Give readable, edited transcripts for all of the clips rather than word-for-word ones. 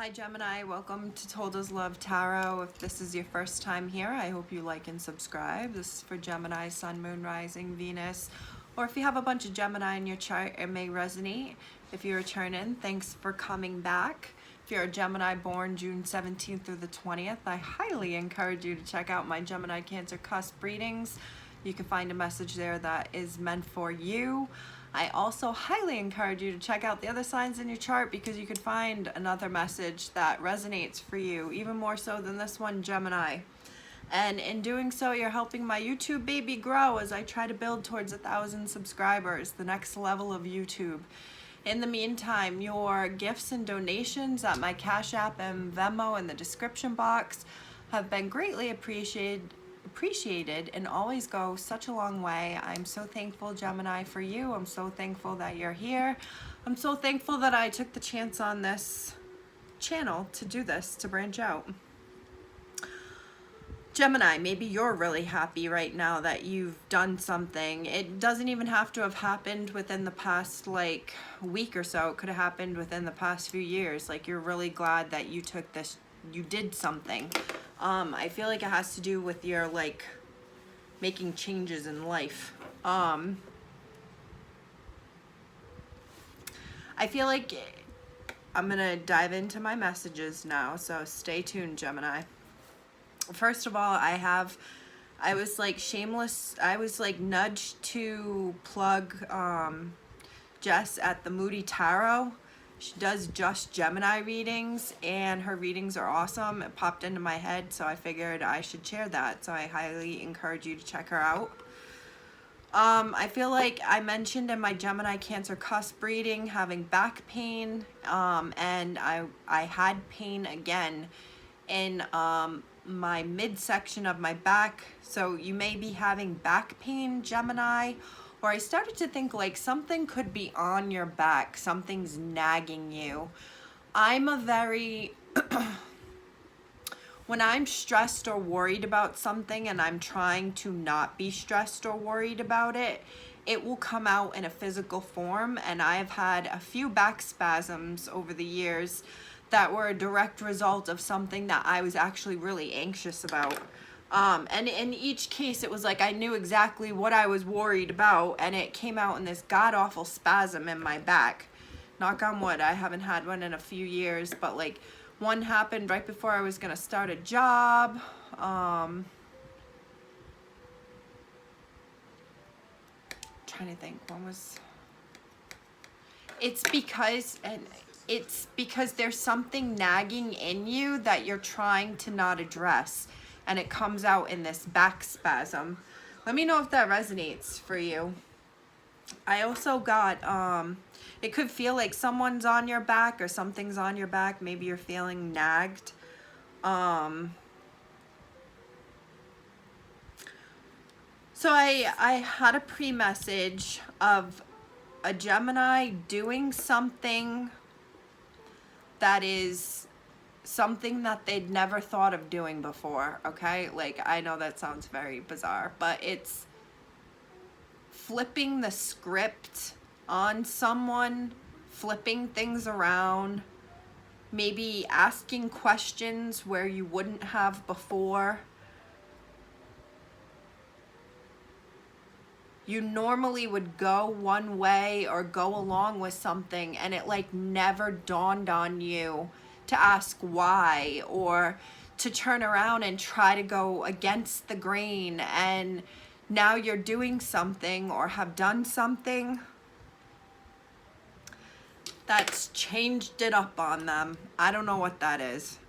Hi Gemini, welcome to Told Us Love Tarot. If this is your first time here, I hope you like and subscribe. This is for Gemini, Sun, Moon, Rising, Venus, or if you have a bunch of Gemini in your chart, it may resonate. If you're returning, thanks for coming back. If you're a Gemini born June 17th through the 20th, I highly encourage you to check out my Gemini Cancer cusp readings. You can find a message there that is meant for you. I also highly encourage you to check out the other signs in your chart because you could find another message that resonates for you, even more so than this one, Gemini. And in doing so, you're helping my YouTube baby grow as I try to build towards 1,000 subscribers, the next level of YouTube. In the meantime, your gifts and donations at my Cashapp and Venmo in the description box have been greatly appreciated and always go such a long way. I'm so thankful, Gemini, for you. I'm so thankful that you're here. I'm so thankful that I took the chance on this channel to do this, to branch out. Gemini, maybe you're really happy right now that you've done something. It doesn't even have to have happened within the past week or so. It could have happened within the past few years. You're really glad that you took this, you did something. I feel like it has to do with your making changes in life. I feel like I'm gonna dive into my messages now, so stay tuned, Gemini. First of all, I was shameless, I was nudged to plug Jess at the Moody Tarot. She does just Gemini readings, and her readings are awesome. It popped into my head, so I figured I should share that. So I highly encourage you to check her out. I feel like I mentioned in my Gemini Cancer cusp reading having back pain, and I had pain again in my midsection of my back. So you may be having back pain, Gemini. Or I started to think something could be on your back, something's nagging you. I'm a very, when I'm stressed or worried about something and I'm trying to not be stressed or worried about it, it will come out in a physical form. And I've had a few back spasms over the years that were a direct result of something that I was actually really anxious about. And in each case, it was I knew exactly what I was worried about, and it came out in this god-awful spasm in my back. Knock on wood, I haven't had one in a few years, but one happened right before I was gonna start a job. Trying to think, when was... It's because there's something nagging in you that you're trying to not address. And it comes out in this back spasm. Let me know if that resonates for you. I also got, it could feel like someone's on your back or something's on your back. Maybe you're feeling nagged. So I had a pre-message of a Gemini doing something that is something that they'd never thought of doing before, okay? I know that sounds very bizarre, but it's flipping the script on someone, flipping things around, maybe asking questions where you wouldn't have before. You normally would go one way or go along with something, and it never dawned on you to ask why, or to turn around and try to go against the grain, and now you're doing something or have done something that's changed it up on them. I don't know what that is.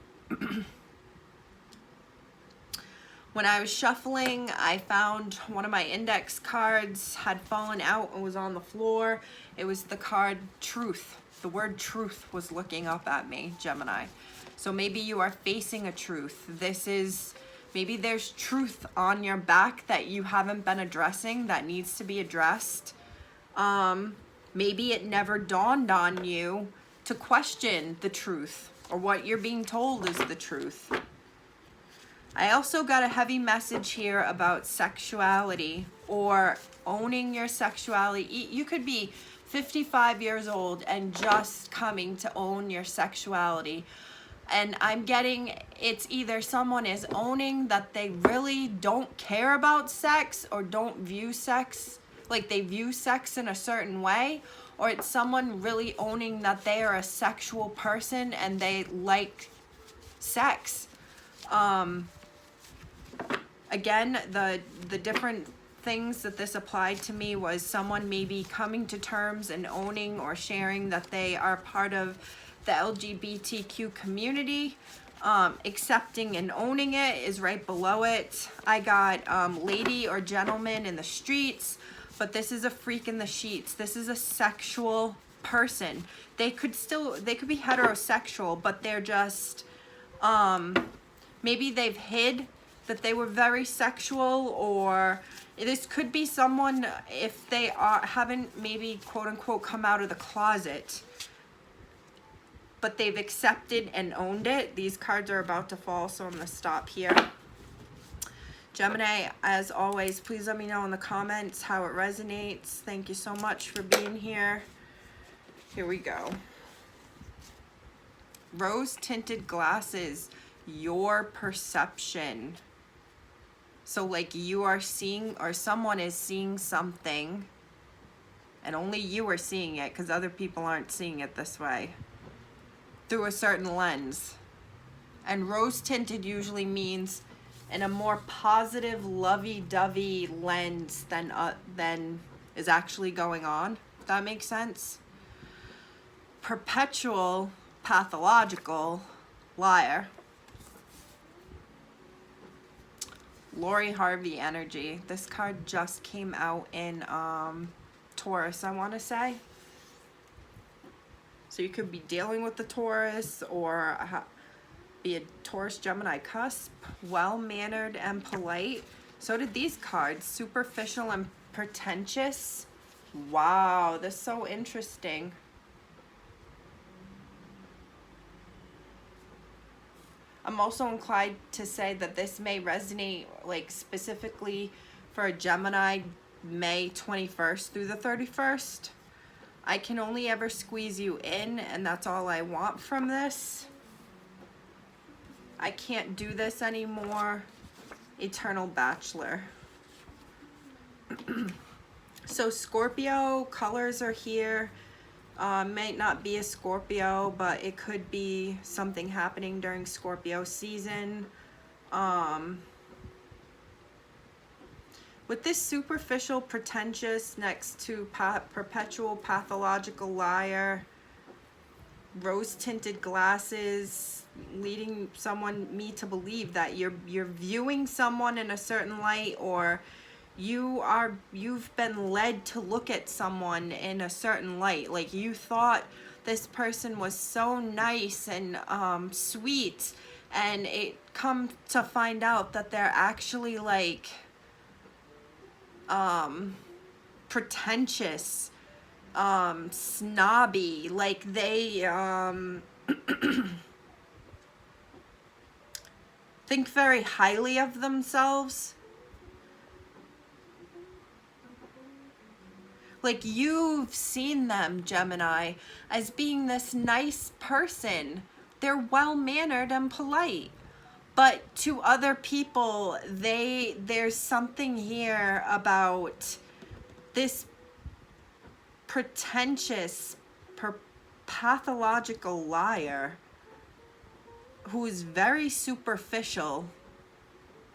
When I was shuffling, I found one of my index cards had fallen out and was on the floor. It was the card Truth. The word truth was looking up at me, Gemini. So maybe you are facing a truth. Maybe there's truth on your back that you haven't been addressing that needs to be addressed. Maybe it never dawned on you to question the truth or what you're being told is the truth. I also got a heavy message here about sexuality or owning your sexuality. You could be 55 years old and just coming to own your sexuality. And I'm getting it's either someone is owning that they really don't care about sex or don't view sex, like they view sex in a certain way, or it's someone really owning that they are a sexual person and they like sex. Again, the different things that this applied to me was someone maybe coming to terms and owning or sharing that they are part of the LGBTQ community. Accepting and owning it is right below it. I got lady or gentleman in the streets, but this is a freak in the sheets. This is a sexual person. They could be heterosexual, but they're just maybe they've hid that they were very sexual, or this could be someone if they haven't maybe quote unquote come out of the closet, but they've accepted and owned it. These cards are about to fall, so I'm going to stop here. Gemini, as always, please let me know in the comments how it resonates. Thank you so much for being here. Here we go. Rose-tinted glasses, your perception. So like you are seeing, or someone is seeing something, and only you are seeing it because other people aren't seeing it this way, through a certain lens. And rose-tinted usually means in a more positive, lovey-dovey lens than is actually going on, if that makes sense. Perpetual, pathological liar. Lori Harvey energy. This card just came out in Taurus, I want to say. So you could be dealing with the Taurus or be a Taurus Gemini cusp. Well-mannered and polite. So did these cards. Superficial and pretentious. Wow, that's so interesting. I'm also inclined to say that this may resonate like specifically for a Gemini May 21st through the 31st. I can only ever squeeze you in, and that's all I want from this. I can't do this anymore. Eternal Bachelor. So Scorpio colors are here. Might not be a Scorpio, but it could be something happening during Scorpio season. With this superficial, pretentious next to perpetual, pathological liar, rose-tinted glasses, leading me to believe that you're viewing someone in a certain light, or you've been led to look at someone in a certain light. Like you thought this person was so nice and sweet, and it come to find out that they're actually like pretentious, snobby, like they think very highly of themselves. Like you've seen them, Gemini, as being this nice person. They're well-mannered and polite. But to other people, there's something here about this pretentious, pathological liar who is very superficial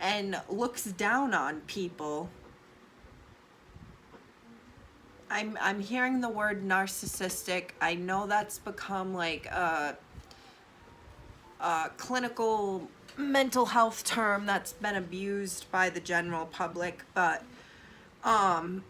and looks down on people. I'm hearing the word narcissistic. I know that's become like a clinical mental health term that's been abused by the general public, but I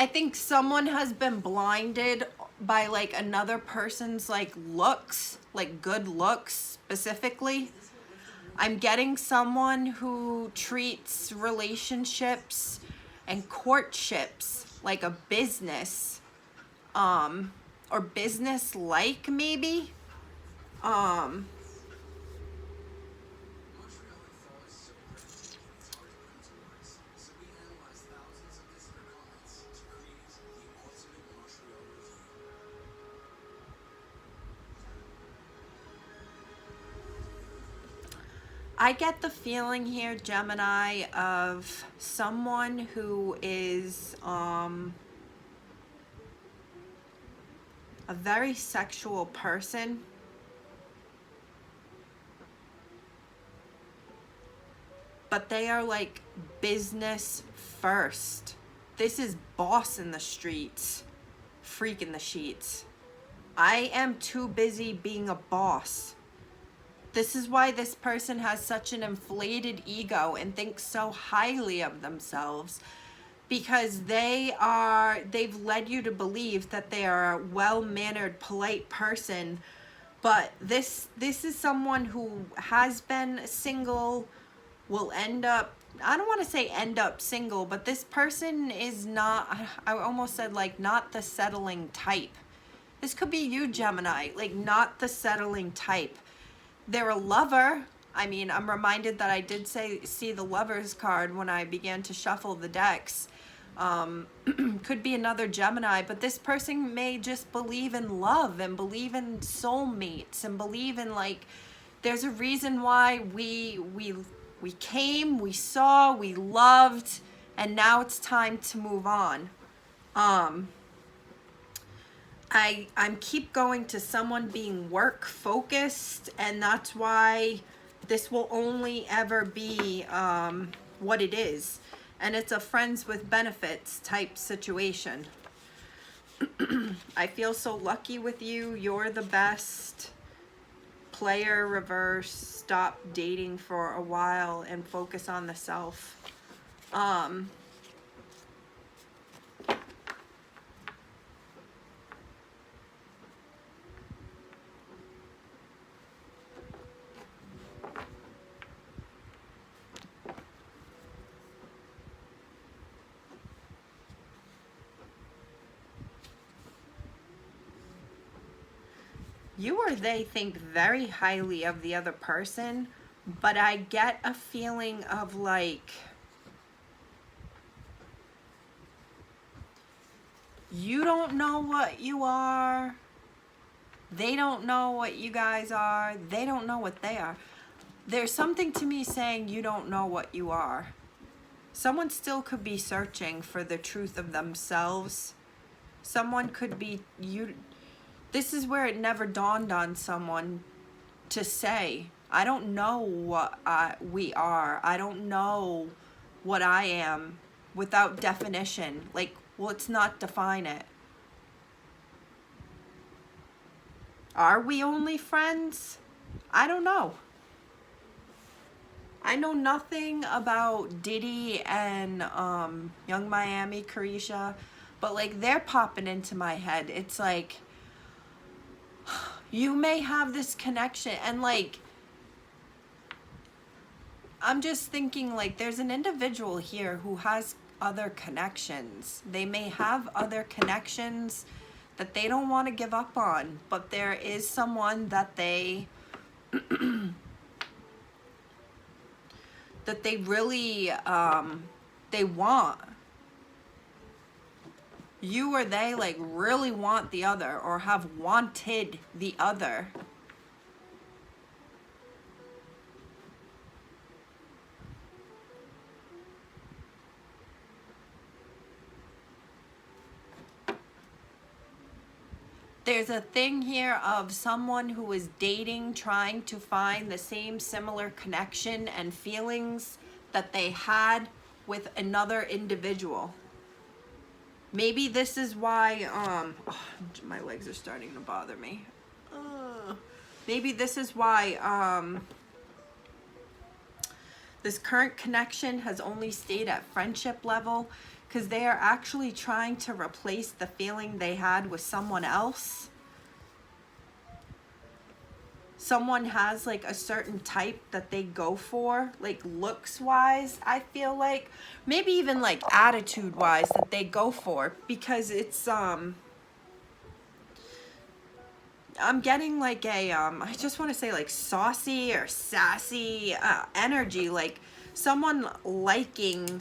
think someone has been blinded by like another person's like looks, like good looks specifically. I'm getting someone who treats relationships and courtships like a business, or business-like maybe. I get the feeling here, Gemini, of someone who is a very sexual person. But they are like business first. This is boss in the streets, freak in the sheets. I am too busy being a boss. This is why this person has such an inflated ego and thinks so highly of themselves, because they've led you to believe that they are a well-mannered, polite person. But this is someone who has been single, will end up, I don't want to say end up single, but this person is not, I almost said like not the settling type. This could be you, Gemini, like not the settling type. They're a lover. I mean, I'm reminded that I did see the Lovers card when I began to shuffle the decks. Could be another Gemini, but this person may just believe in love and believe in soulmates and believe in, like, there's a reason why we came, we saw, we loved, and now it's time to move on. I'm keep going to someone being work focused, and that's why this will only ever be what it is. And it's a friends with benefits type situation. I feel so lucky with you. You're the best. Player reverse. Stop dating for a while and focus on the self. You or they think very highly of the other person, but I get a feeling of like, you don't know what you are. They don't know what you guys are. They don't know what they are. There's something to me saying you don't know what you are. Someone still could be searching for the truth of themselves. Someone could be, this is where it never dawned on someone to say, I don't know what we are. I don't know what I am without definition. Like, let's not define it. Are we only friends? I don't know. I know nothing about Diddy and Young Miami, Carisha, but like they're popping into my head. It's like, you may have this connection, and like, I'm just thinking like there's an individual here who has other connections. They may have other connections that they don't want to give up on, but there is someone that they that they really they want. You or they like really want the other, or have wanted the other. There's a thing here of someone who is dating, trying to find the same similar connection and feelings that they had with another individual. Maybe this is why, my legs are starting to bother me. Maybe this is why this current connection has only stayed at friendship level, because they are actually trying to replace the feeling they had with someone else. Someone has like a certain type that they go for, like looks wise, I feel like. Maybe even like attitude wise that they go for, because it's I'm getting like a I just want to say like saucy or sassy energy, like someone liking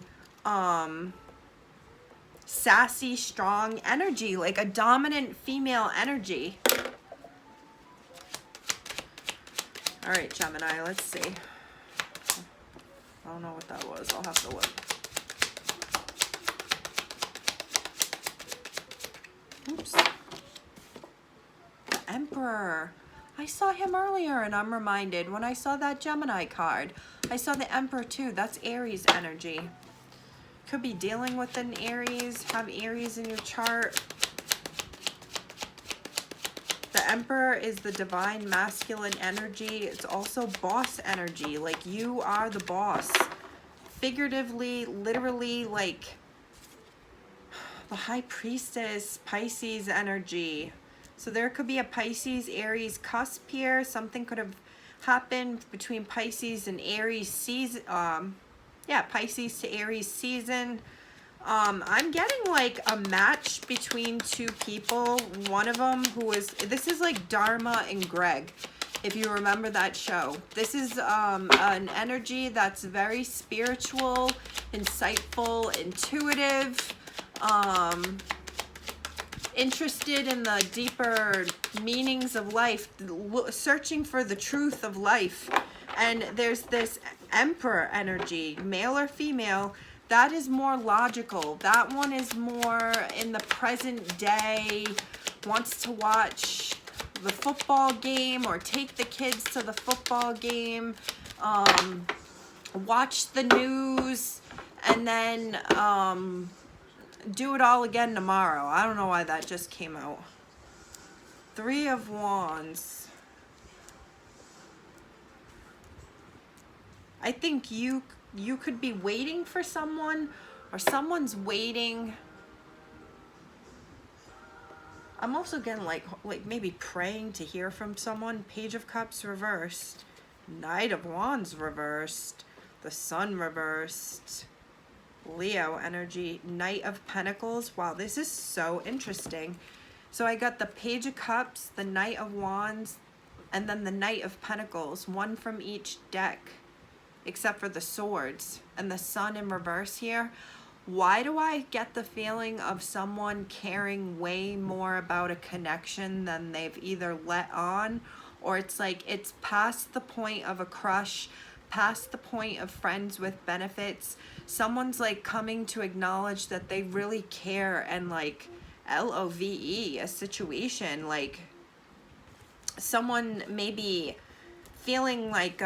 sassy, strong energy, like a dominant female energy. All right, Gemini, let's see. I don't know what that was. I'll have to look. Oops. The Emperor. I saw him earlier and I'm reminded when I saw that Gemini card. I saw the Emperor too. That's Aries energy. Could be dealing with an Aries. Have Aries in your chart. The Emperor is the divine masculine energy. It's also boss energy. Like you are the boss. Figuratively, literally, like the High Priestess, Pisces energy. So there could be a Pisces Aries cusp here. Something could have happened between Pisces and Aries season. Yeah, Pisces to Aries season. I'm getting like a match between two people. One of them who is, this is like Dharma and Greg, if you remember that show. This is an energy that's very spiritual, insightful, intuitive, interested in the deeper meanings of life, searching for the truth of life. And there's this Emperor energy, male or female, that is more logical. That one is more in the present day, wants to watch the football game or take the kids to the football game, watch the news, and then do it all again tomorrow. I don't know why that just came out. Three of Wands. I think you could be waiting for someone, or someone's waiting. I'm also getting like maybe praying to hear from someone. Page of Cups reversed. Knight of Wands reversed. The Sun reversed. Leo energy. Knight of Pentacles. Wow, this is so interesting. So I got the Page of Cups, the Knight of Wands, and then the Knight of Pentacles. One from each deck, except for the swords. And the Sun in reverse here. Why do I get the feeling of someone caring way more about a connection than they've either let on, or it's like it's past the point of a crush, past the point of friends with benefits. Someone's like coming to acknowledge that they really care and like love a situation. Like someone maybe feeling like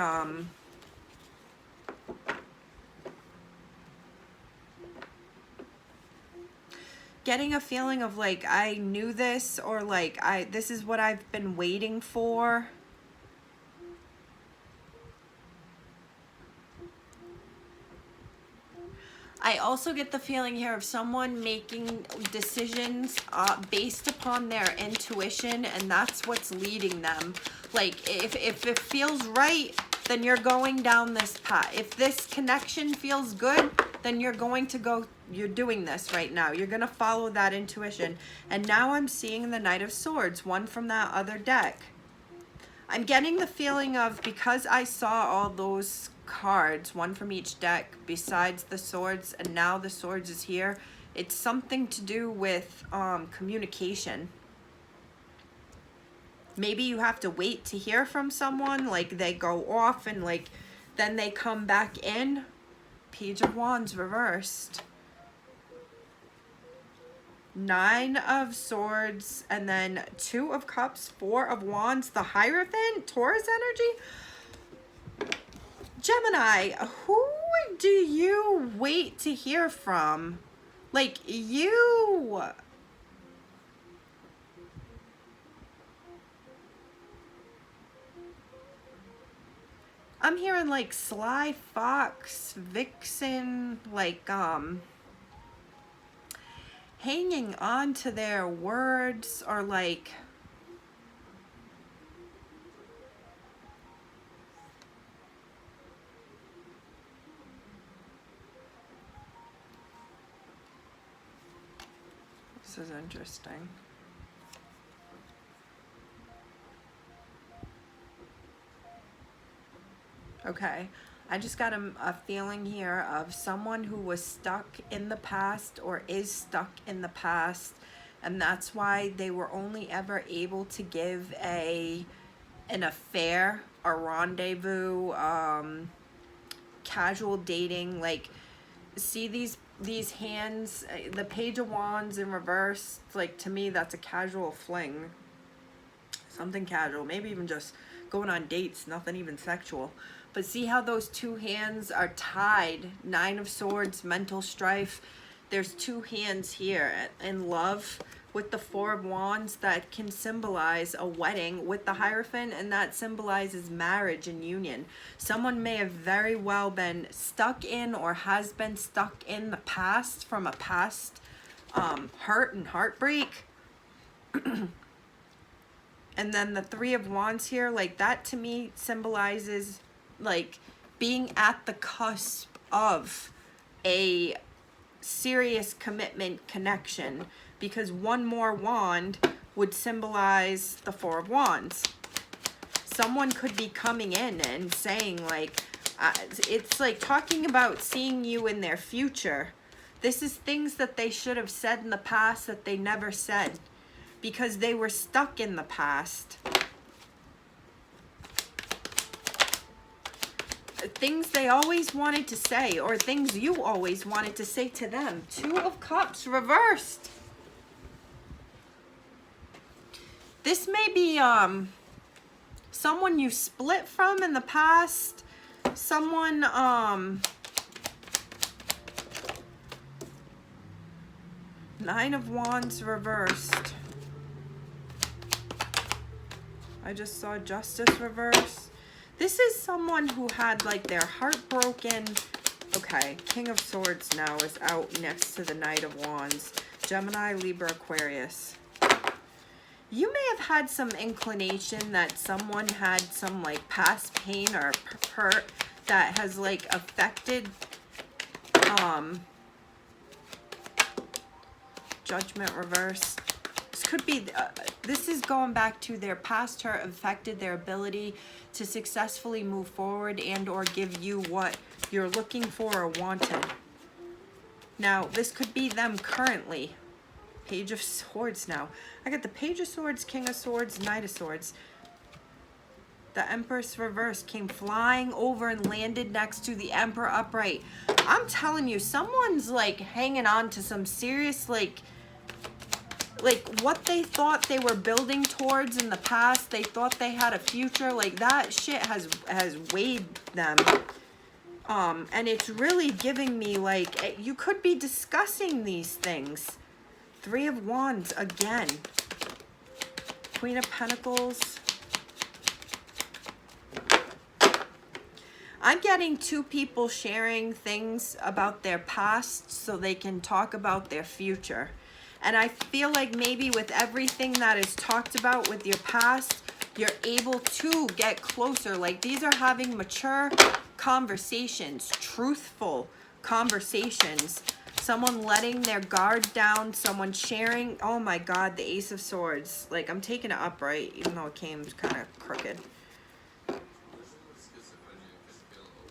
getting a feeling of like, I knew this, or like, this is what I've been waiting for. I also get the feeling here of someone making decisions based upon their intuition, and that's what's leading them. Like, if it feels right, then you're going down this path. If this connection feels good, then you're going to go, you're doing this right now. You're going to follow that intuition. And now I'm seeing the Knight of Swords, one from that other deck. I'm getting the feeling of, because I saw all those cards, one from each deck, besides the swords, and now the swords is here, it's something to do with communication. Maybe you have to wait to hear from someone, like they go off and like then they come back in. Page of Wands reversed. Nine of Swords, and then Two of Cups, Four of Wands, the Hierophant, Taurus energy. Gemini, who do you wait to hear from? Like, you... I'm hearing like Sly Fox, Vixen, like, hanging on to their words, or like... This is interesting. Okay, I just got a feeling here of someone who was stuck in the past or is stuck in the past, and that's why they were only ever able to give an affair, a rendezvous, casual dating. Like, see these hands, the Page of Wands in reverse. Like, to me, that's a casual fling. Something casual, maybe even just going on dates, nothing even sexual. But see how those two hands are tied? Nine of Swords, mental strife. There's two hands here in love with the Four of Wands that can symbolize a wedding with the Hierophant, and that symbolizes marriage and union. Someone may have very well been stuck in or has been stuck in the past from a past hurt and heartbreak. And then the Three of Wands here, like that to me symbolizes like being at the cusp of a serious commitment connection, because one more wand would symbolize the Four of Wands. Someone could be coming in and saying like, it's like talking about seeing you in their future. This is things that they should have said in the past that they never said, because they were stuck in the past. Things they always wanted to say, or things you always wanted to say to them. Two of Cups reversed. This may be someone you split from in the past. Someone Nine of Wands reversed. I just saw Justice reverse. This is someone who had like their heart broken. Okay, King of Swords now is out next to the Knight of Wands. Gemini, Libra, Aquarius. You may have had some inclination that someone had some like past pain or hurt that has like affected Judgment reverse. This could be, this is going back to their past hurt affected their ability to successfully move forward and or give you what you're looking for or wanted. Now, this could be them currently. Page of Swords now. I got the Page of Swords, King of Swords, Knight of Swords. The Empress reverse came flying over and landed next to the Emperor upright. I'm telling you, someone's like hanging on to some serious like what they thought they were building towards in the past. They thought they had a future. Like that shit has weighed them. And it's really giving me like, you could be discussing these things. Three of Wands again. Queen of Pentacles. I'm getting two people sharing things about their past so they can talk about their future. And I feel like maybe with everything that is talked about with your past, you're able to get closer. Like these are having mature conversations, truthful conversations. Someone letting their guard down, someone sharing. Oh my God, the Ace of Swords. Like I'm taking it upright, even though it came kind of crooked.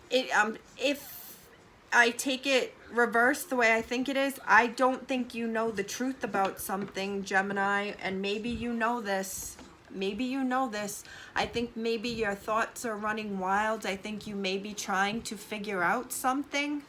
If I take it reverse the way I think it is, I don't think you know the truth about something, Gemini, and maybe you know this. Maybe you know this. I think maybe your thoughts are running wild. I think you may be trying to figure out something.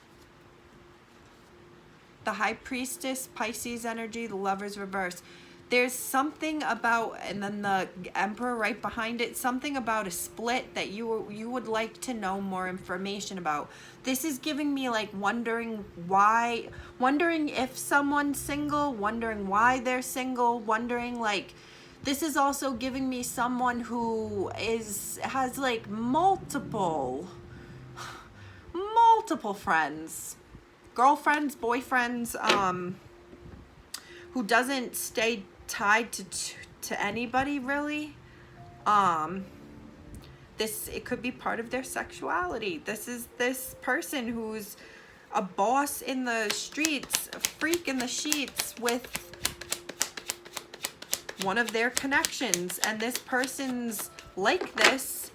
The High Priestess, Pisces energy, the Lover's reverse. There's something about, and then the Emperor right behind it, something about a split that you would like to know more information about. This is giving me like wondering why, wondering if someone's single, wondering why they're single, wondering like, this is also giving me someone who has like multiple friends, girlfriends, boyfriends, who doesn't stay tied to anybody really. It could be part of their sexuality. This is this person who's a boss in the streets, a freak in the sheets with one of their connections, and this person's like this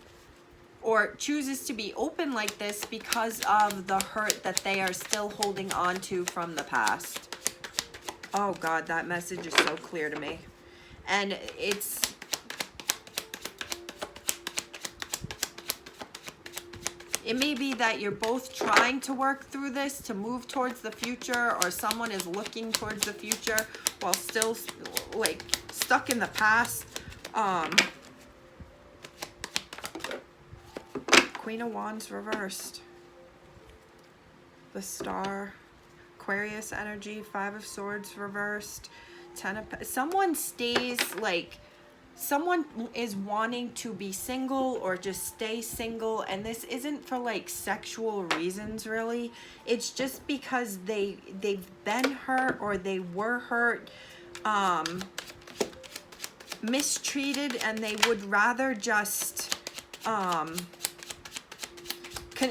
or chooses to be open like this because of the hurt that they are still holding on to from the past. Oh God, that message is so clear to me. And It may be that you're both trying to work through this to move towards the future, or someone is looking towards the future while still like stuck in the past. Queen of Wands reversed. The Star. Aquarius energy. Five of Swords reversed. Someone stays like, someone is wanting to be single or just stay single, and this isn't for like sexual reasons really. It's just because they've been hurt or they were hurt, mistreated, and they would rather just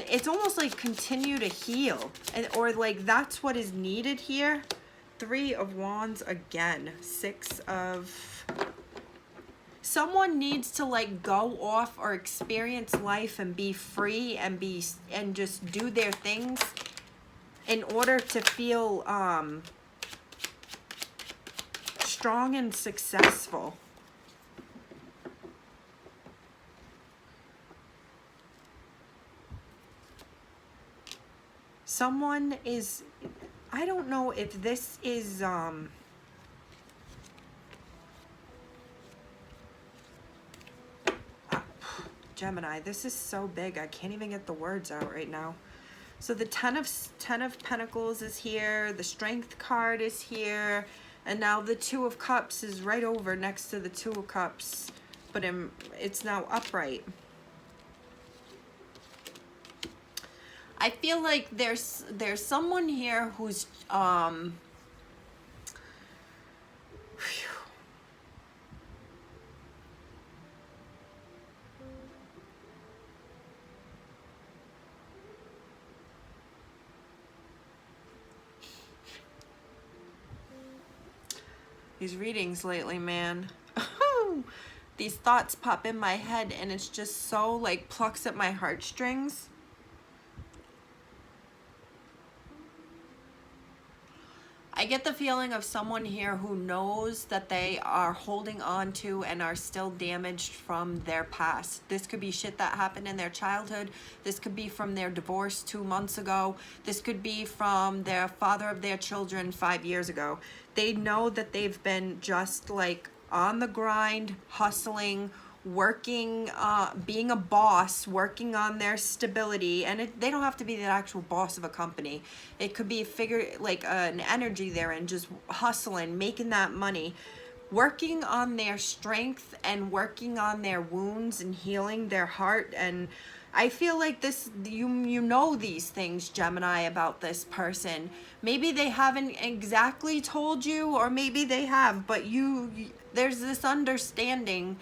it's almost like continue to heal, or like that's what is needed here. Three of Wands again. Six of... Someone needs to like go off or experience life and be free and just do their things in order to feel strong and successful. Someone is, I don't know if this is Gemini, this is so big I can't even get the words out right now. So the Ten of Pentacles is here, the Strength card is here, and now the Two of Cups is right over next to the Two of Cups, but it's now upright. I feel like there's someone here who's these readings lately, man. These thoughts pop in my head and it's just so like plucks at my heartstrings. I get the feeling of someone here who knows that they are holding on to and are still damaged from their past. This could be shit that happened in their childhood. This could be from their divorce 2 months ago. This could be from their father of their children 5 years ago. They know that they've been just like on the grind, hustling, working, being a boss, working on their stability. And they don't have to be the actual boss of a company. It could be like an energy they're in, just hustling, making that money, working on their strength and working on their wounds and healing their heart. And I feel like this, you know these things, Gemini, about this person. Maybe they haven't exactly told you, or maybe they have, but there's this understanding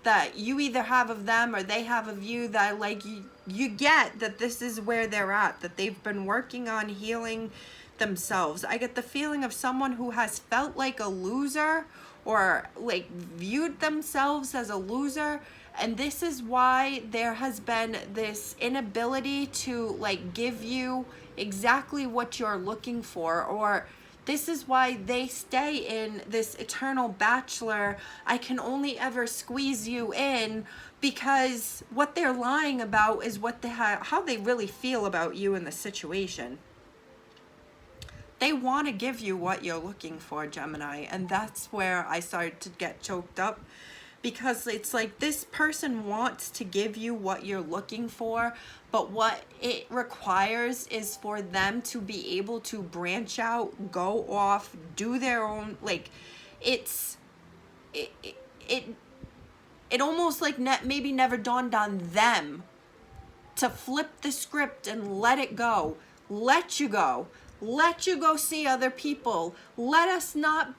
that you either have of them or they have of you, that like you get that this is where they're at, that they've been working on healing themselves. I get the feeling of someone who has felt like a loser or like viewed themselves as a loser, and this is why there has been this inability to like give you exactly what you're looking for, or this is why they stay in this eternal bachelor, I can only ever squeeze you in, because what they're lying about is what how they really feel about you in the situation. They want to give you what you're looking for, Gemini, and that's where I started to get choked up, because it's like this person wants to give you what you're looking for, but what it requires is for them to be able to branch out, go off, do their own, like it almost like maybe never dawned on them to flip the script and let it go, let you go see other people, let us not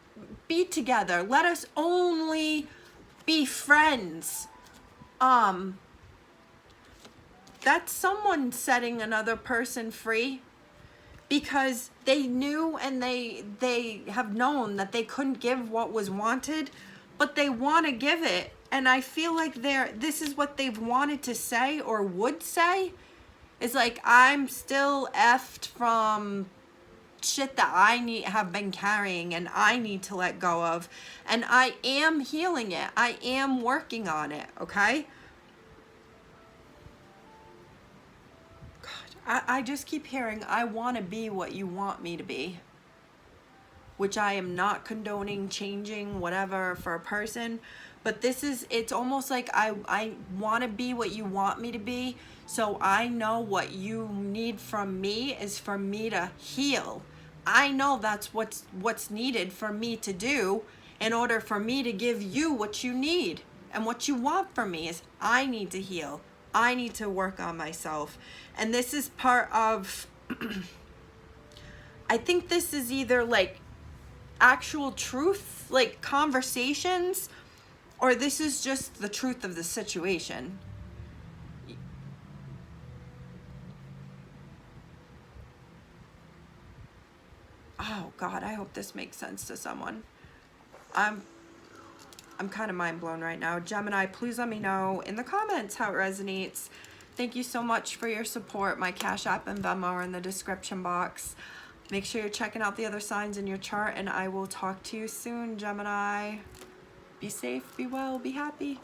be together, let us only be friends. That's someone setting another person free, because they knew and they have known that they couldn't give what was wanted, but they want to give it. And I feel like this is what they've wanted to say or would say. It's like, I'm still effed from shit that I have been carrying and I need to let go of, and I am healing it, I am working on it, okay? I just keep hearing, I want to be what you want me to be, which I am not condoning changing whatever for a person, but this is, it's almost like I want to be what you want me to be, so I know what you need from me is for me to heal. I know that's what's needed for me to do in order for me to give you what you need. And what you want from me is I need to heal. I need to work on myself. And this is part of, I think this is either like actual truth, like conversations, or this is just the truth of the situation. Oh God, I hope this makes sense to someone. I'm kind of mind blown right now. Gemini, please let me know in the comments how it resonates. Thank you so much for your support. My Cash App and Venmo are in the description box. Make sure you're checking out the other signs in your chart, and I will talk to you soon, Gemini. Be safe, be well, be happy.